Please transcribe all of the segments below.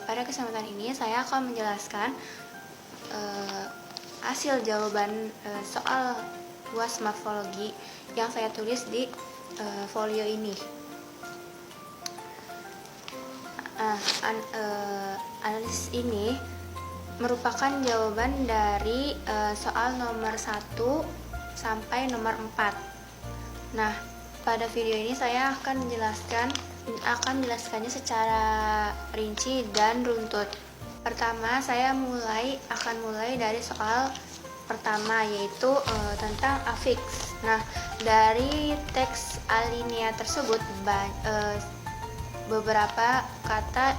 Pada kesempatan ini saya akan menjelaskan hasil jawaban soal UAS morfologi yang saya tulis di folio ini. Analisis ini merupakan jawaban dari soal nomor 1 sampai nomor 4. Nah, pada video ini saya akan menjelaskannya secara rinci dan runtut. Pertama, saya akan mulai dari soal pertama, yaitu tentang afiks. Nah, dari teks alinea tersebut beberapa kata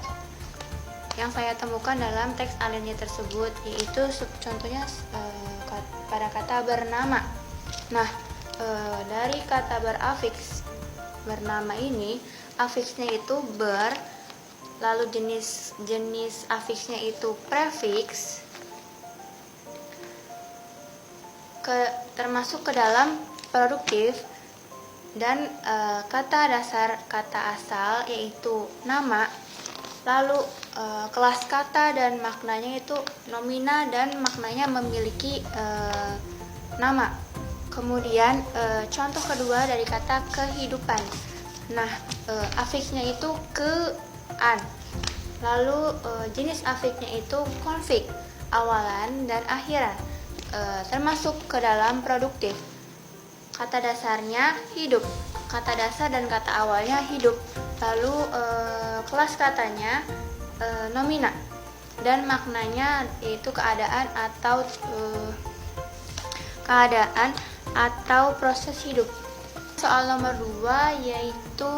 yang saya temukan dalam teks alinea tersebut, yaitu contohnya pada kata bernama. Nah, dari kata berafiks bernama ini, afiksnya itu ber, lalu jenis afiksnya itu prefiks, termasuk ke dalam produktif, dan kata dasar kata asal yaitu nama, lalu kelas kata dan maknanya itu nomina dan maknanya memiliki nama. Kemudian contoh kedua dari kata kehidupan. Nah, afiksnya itu ke-an. Lalu jenis afiksnya itu konflik, awalan dan akhiran, termasuk ke dalam produktif. Kata dasarnya hidup, kata dasar dan kata awalnya hidup. Lalu kelas katanya nomina dan maknanya yaitu keadaan atau proses hidup. Soal nomor 2 yaitu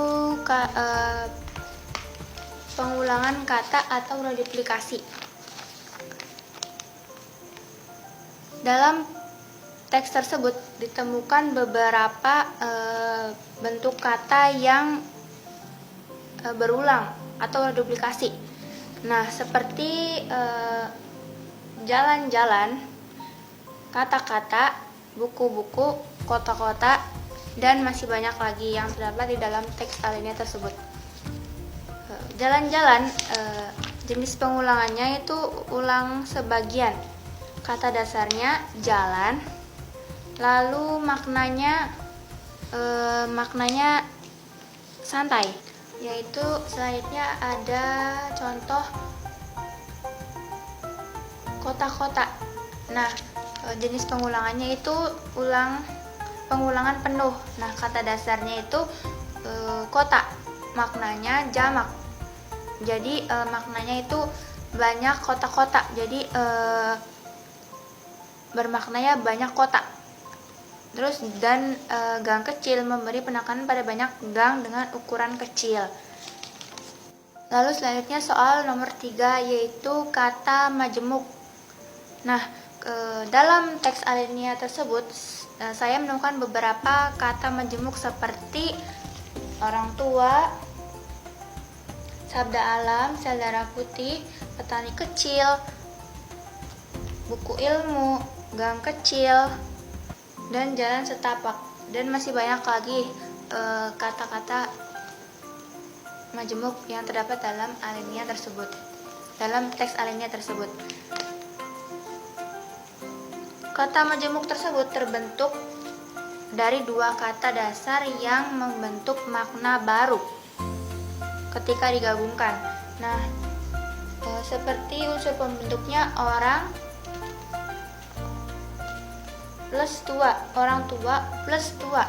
pengulangan kata atau reduplikasi. Dalam teks tersebut ditemukan beberapa bentuk kata yang berulang atau reduplikasi. Nah, seperti jalan-jalan, kata-kata, buku-buku, kota-kota, dan masih banyak lagi yang terdapat di dalam teks alinea tersebut. Jalan-jalan, jenis pengulangannya itu ulang sebagian. Kata dasarnya jalan, lalu maknanya santai. Yaitu selanjutnya ada contoh kota-kota. Nah, jenis pengulangannya itu pengulangan penuh. Nah, kata dasarnya itu kota, maknanya jamak. Jadi maknanya itu banyak kota-kota. Jadi bermaknanya banyak kota. Terus dan gang kecil memberi penekanan pada banyak gang dengan ukuran kecil. Lalu selanjutnya soal nomor 3 yaitu kata majemuk. Nah, dalam teks alinea tersebut saya menemukan beberapa kata majemuk seperti orang tua, sabda alam, sel darah putih, petani kecil, buku ilmu, gang kecil, dan jalan setapak, dan masih banyak lagi kata-kata majemuk yang terdapat dalam alinea tersebut, dalam teks alinea tersebut. Kata majemuk tersebut terbentuk dari dua kata dasar yang membentuk makna baru ketika digabungkan. Nah, seperti unsur pembentuknya orang plus tua, orang tua plus tua.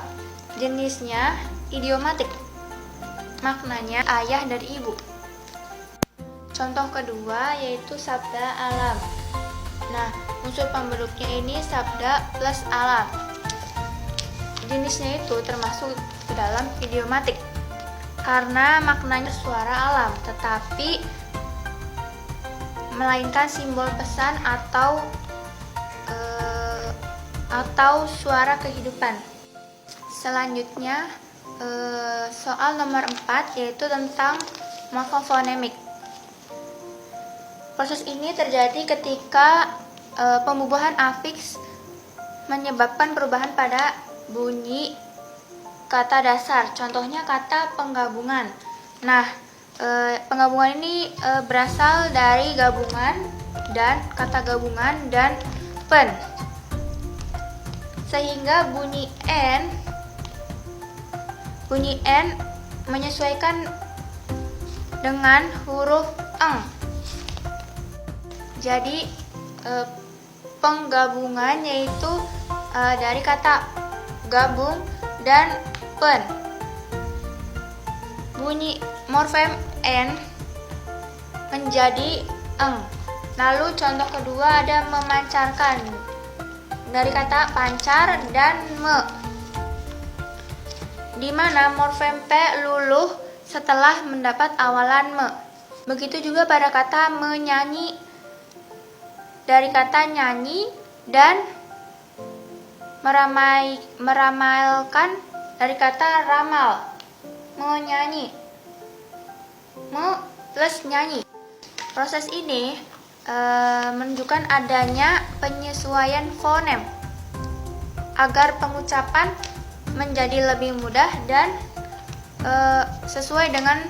Jenisnya idiomatik, maknanya ayah dan ibu. Contoh kedua yaitu sabda alam. Nah, unsur pembentuknya ini sabda plus alam. Jenisnya itu termasuk ke dalam idiomatik karena maknanya suara alam, tetapi melainkan simbol pesan atau suara kehidupan. Selanjutnya soal nomor 4 yaitu tentang morfofonemik. Proses ini terjadi ketika pembubahan afiks menyebabkan perubahan pada bunyi kata dasar. Contohnya kata penggabungan. Nah, Penggabungan ini berasal dari gabungan dan kata gabungan dan pen, sehingga bunyi N menyesuaikan dengan huruf eng. Jadi penggabungan yaitu dari kata gabung dan pen. Bunyi morfem N menjadi eng. Lalu contoh kedua ada memancarkan, dari kata pancar dan me, di mana morfem P luluh setelah mendapat awalan me. Begitu juga pada kata menyanyi, dari kata nyanyi, dan meramalkan dari kata ramal, menyanyi, me plus nyanyi. Proses ini menunjukkan adanya penyesuaian fonem agar pengucapan menjadi lebih mudah dan sesuai dengan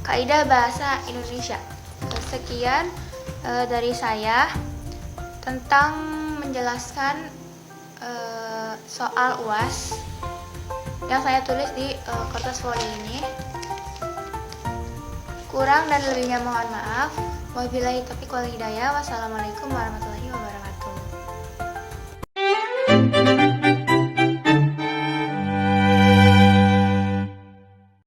kaidah bahasa Indonesia. Sekian dari saya tentang menjelaskan soal UAS yang saya tulis di kertas foli ini. Kurang dan lebihnya mohon maaf. Wabillahi taufiq wal hidayah. Wassalamualaikum warahmatullahi wabarakatuh.